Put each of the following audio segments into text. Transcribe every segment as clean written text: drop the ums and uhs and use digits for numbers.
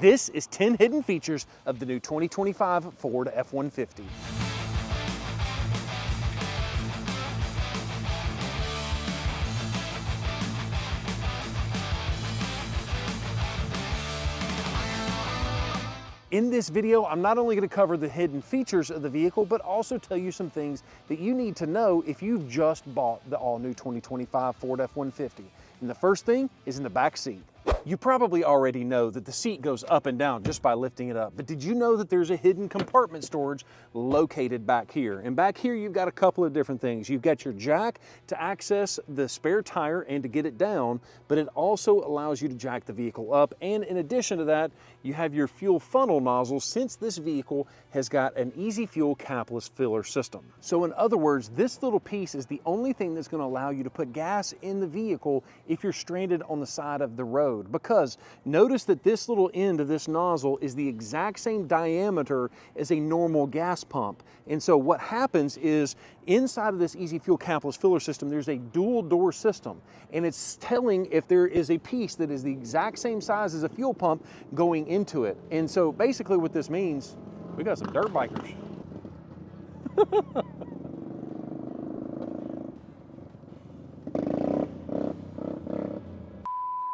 This is 10 hidden features of the new 2025 Ford F-150. In this video, I'm not only going to cover the hidden features of the vehicle, but also tell you some things that you need to know if you've just bought the all-new 2025 Ford F-150. And the first thing is in the back seat. You probably already know that the seat goes up and down just by lifting it up, but did you know that there's a hidden compartment storage located back here? And back here you've got a couple of different things. You've got your jack to access the spare tire and to get it down, but it also allows you to jack the vehicle up. And in addition to that, you have your fuel funnel nozzle, since this vehicle has got an easy fuel capless filler system. So in other words, this little piece is the only thing that's going to allow you to put gas in the vehicle if you're stranded on the side of the road. Because notice that this little end of this nozzle is the exact same diameter as a normal gas pump. And so what happens is inside of this easy fuel capless filler system, there's a dual door system, and it's telling if there is a piece that is the exact same size as a fuel pump going into it. And so basically what this means, we got some dirt bikers.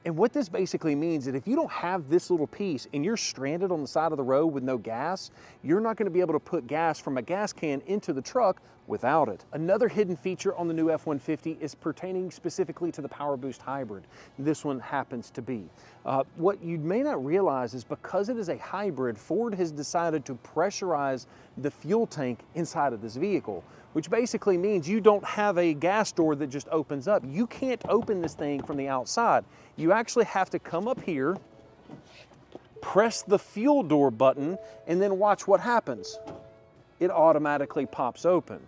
And what this basically means is that if you don't have this little piece and you're stranded on the side of the road with no gas, you're not going to be able to put gas from a gas can into the truck without it. Another hidden feature on the new F-150 is pertaining specifically to the powerboost hybrid. This one happens to be. What you may not realize is because it is a hybrid, Ford has decided to pressurize the fuel tank inside of this vehicle, which basically means you don't have a gas door that just opens up. You can't open this thing from the outside. You actually have to come up here, press the fuel door button, and then watch what happens. It automatically pops open.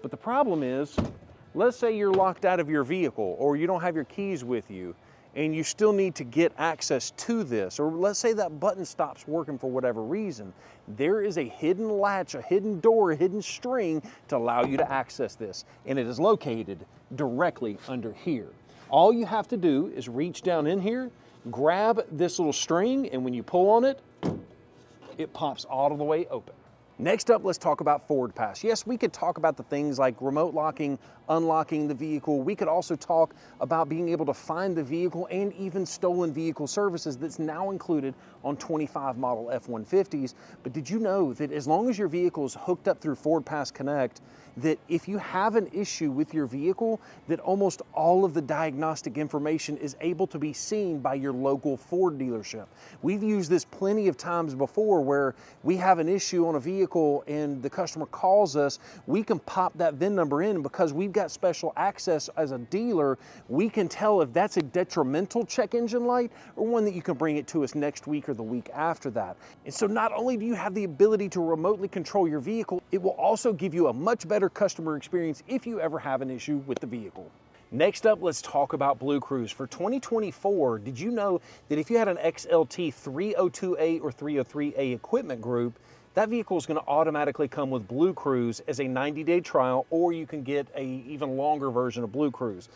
But the problem is, let's say you're locked out of your vehicle or you don't have your keys with you and you still need to get access to this, or let's say that button stops working for whatever reason. There is a hidden latch, a hidden door, a hidden string to allow you to access this, and it is located directly under here. All you have to do is reach down in here, grab this little string, and when you pull on it, it pops all the way open. Next up, let's talk about Ford Pass. Yes, we could talk about the things like remote locking, unlocking the vehicle. We could also talk about being able to find the vehicle and even stolen vehicle services that's now included on 25 model F-150s. But did you know that as long as your vehicle is hooked up through Ford Pass Connect, that if you have an issue with your vehicle, that almost all of the diagnostic information is able to be seen by your local Ford dealership. We've used this plenty of times before where we have an issue on a vehicle and the customer calls us, we can pop that VIN number in, because we've got special access as a dealer. We can tell if that's a detrimental check engine light or one that you can bring it to us next week or the week after that. And so not only do you have the ability to remotely control your vehicle, it will also give you a much better customer experience if you ever have an issue with the vehicle. Next up, let's talk about Bluecruise. For 2024, did you know that if you had an XLT 302A or 303A equipment group, that vehicle is going to automatically come with Bluecruise as a 90-day trial, or you can get an even longer version of Bluecruise.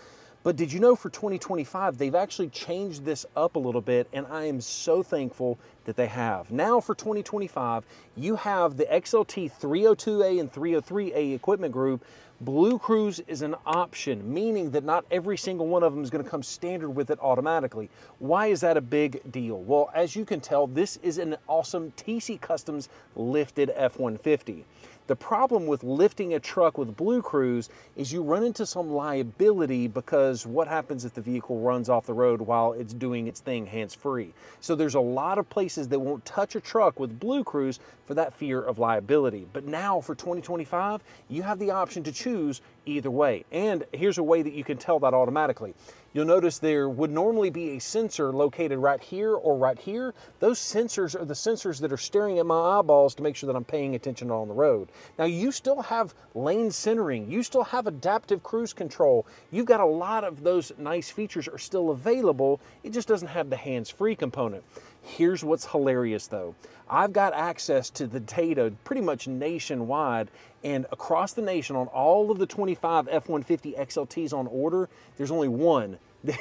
But did you know for 2025, they've actually changed this up a little bit, and I am so thankful that they have. Now for 2025, you have the XLT 302A and 303A equipment group. Bluecruise is an option, meaning that not every single one of them is going to come standard with it automatically. Why is that a big deal? Well, as you can tell, this is an awesome TC Customs lifted F-150. The problem with lifting a truck with Bluecruise is you run into some liability, because what happens if the vehicle runs off the road while it's doing its thing hands-free? So there's a lot of places that won't touch a truck with Bluecruise for that fear of liability. But now for 2025, you have the option to choose either way. And here's a way that you can tell that automatically. You'll notice there would normally be a sensor located right here or right here. Those sensors are the sensors that are staring at my eyeballs to make sure that I'm paying attention on the road. Now you still have lane centering, you still have adaptive cruise control. You've got a lot of those nice features are still available. It just doesn't have the hands-free component. Here's what's hilarious though. I've got access to the data pretty much nationwide, and across the nation on all of the 25 F-150 XLTs on order, there's only one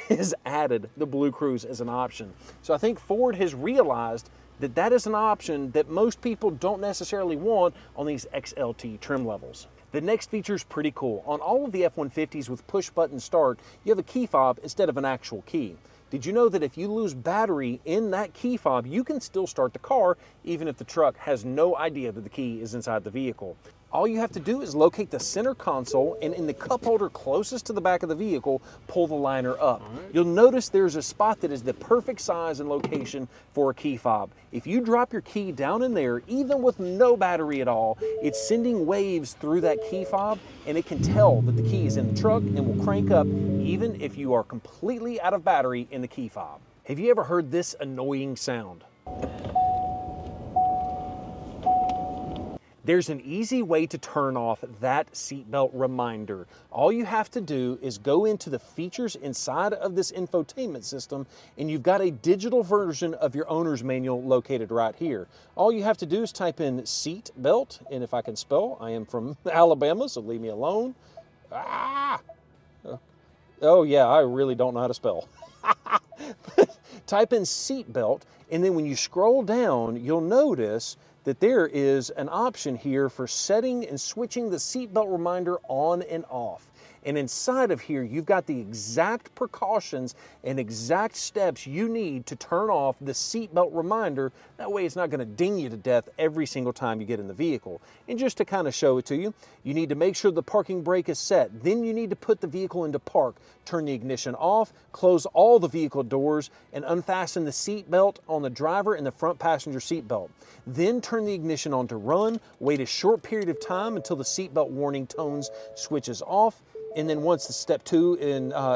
has added the Bluecruise as an option. So I think Ford has realized that that is an option that most people don't necessarily want on these XLT trim levels. The next feature is pretty cool. On all of the F-150s with push button start, you have a key fob instead of an actual key. Did you know that if you lose battery in that key fob, you can still start the car even if the truck has no idea that the key is inside the vehicle? All you have to do is locate the center console, and in the cup holder closest to the back of the vehicle, pull the liner up. You'll notice there's a spot that is the perfect size and location for a key fob. If you drop your key down in there, even with no battery at all, it's sending waves through that key fob, and it can tell that the key is in the truck and will crank up even if you are completely out of battery in the key fob. Have you ever heard this annoying sound? There's an easy way to turn off that seatbelt reminder. All you have to do is go into the features inside of this infotainment system, and you've got a digital version of your owner's manual located right here. All you have to do is type in seat belt, and if I can spell, I am from Alabama, so leave me alone. Oh yeah, I really don't know how to spell. Type in seat belt, and then when you scroll down, you'll notice that there is an option here for setting and switching the seatbelt reminder on and off. And inside of here, you've got the exact precautions and exact steps you need to turn off the seatbelt reminder. That way it's not gonna ding you to death every single time you get in the vehicle. And just to kind of show it to you, you need to make sure the parking brake is set. Then you need to put the vehicle into park, turn the ignition off, close all the vehicle doors, and unfasten the seatbelt on the driver and the front passenger seatbelt. Then turn the ignition on to run, wait a short period of time until the seatbelt warning tones switches off. And then once the step 2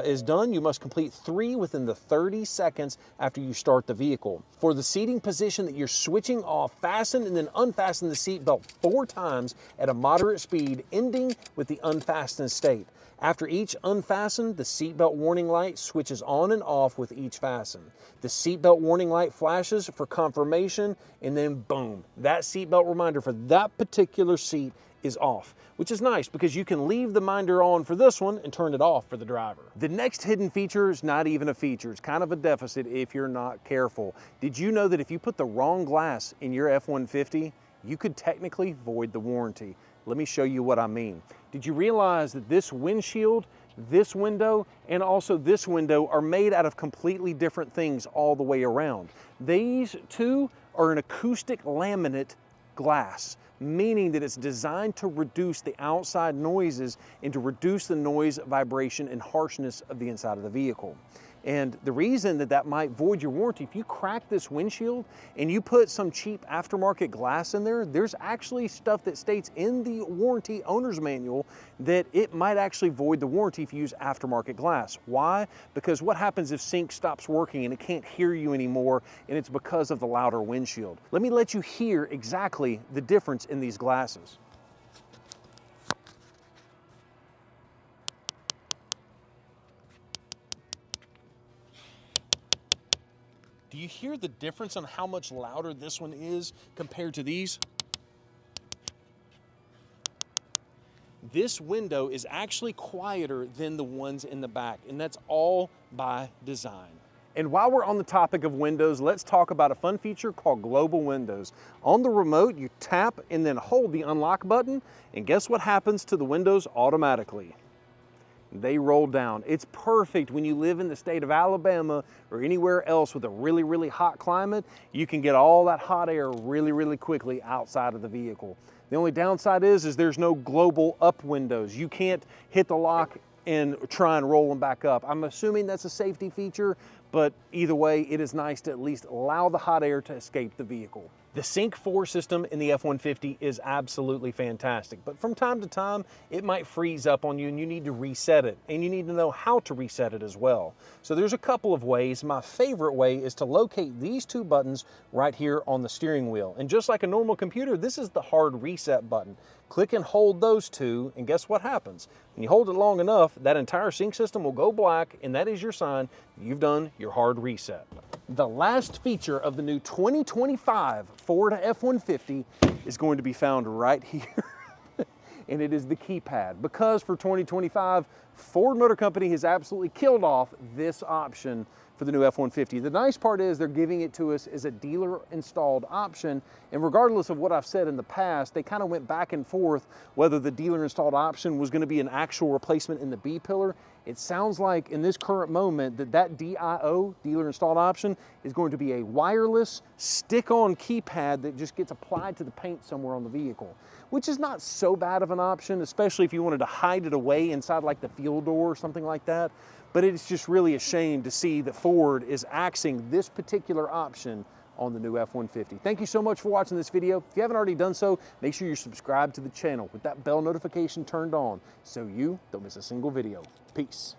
is done, you must complete 3 within the 30 seconds after you start the vehicle. For the seating position that you're switching off, fasten and then unfasten the seatbelt 4 times at a moderate speed, ending with the unfastened state. After each unfasten, the seatbelt warning light switches on and off with each fasten. The seatbelt warning light flashes for confirmation, and then boom, that seatbelt reminder for that particular seat is off, which is nice because you can leave the reminder on for this one and turn it off for the driver. The next hidden feature is not even a feature. It's kind of a deficit if you're not careful. Did you know that if you put the wrong glass in your F-150, you could technically void the warranty? Let me show you what I mean. Did you realize that this windshield, this window, and also this window are made out of completely different things all the way around? These two are an acoustic laminate glass, meaning that it's designed to reduce the outside noises and to reduce the noise, vibration, and harshness of the inside of the vehicle. And the reason that that might void your warranty, if you crack this windshield and you put some cheap aftermarket glass in there, there's actually stuff that states in the warranty owner's manual that it might actually void the warranty if you use aftermarket glass. Why? Because what happens if sync stops working and it can't hear you anymore, and it's because of the louder windshield? Let me let you hear exactly the difference in these glasses. Do you hear the difference on how much louder this one is compared to these? This window is actually quieter than the ones in the back, and that's all by design. And while we're on the topic of windows, let's talk about a fun feature called Global Windows. On the remote, you tap and then hold the unlock button, and guess what happens to the windows automatically? They roll down. It's perfect when you live in the state of Alabama or anywhere else with a really, really hot climate. You can get all that hot air really, really quickly outside of the vehicle. The only downside is there's no global up windows. You can't hit the lock and try and roll them back up. I'm assuming that's a safety feature, but either way, it is nice to at least allow the hot air to escape the vehicle. The Sync 4 system in the F-150 is absolutely fantastic, but from time to time, it might freeze up on you and you need to reset it, and you need to know how to reset it as well. So there's a couple of ways. My favorite way is to locate these two buttons right here on the steering wheel. And just like a normal computer, this is the hard reset button. Click and hold those two, and guess what happens? When you hold it long enough, that entire sync system will go black, and that is your sign you've done your hard reset. The last feature of the new 2025 Ford F-150 is going to be found right here. and it is the keypad. Because for 2025, Ford Motor Company has absolutely killed off this option for the new F-150. The nice part is they're giving it to us as a dealer installed option, and regardless of what I've said in the past, they kind of went back and forth whether the dealer installed option was going to be an actual replacement in the B pillar. It sounds like in this current moment that DIO, dealer installed option, is going to be a wireless stick-on keypad that just gets applied to the paint somewhere on the vehicle, which is not so bad of an option, especially if you wanted to hide it away inside like the fuel door or something like that. But it's just really a shame to see that Ford is axing this particular option on the new F-150. Thank you so much for watching this video. If you haven't already done so, make sure you're subscribed to the channel with that bell notification turned on so you don't miss a single video. Peace.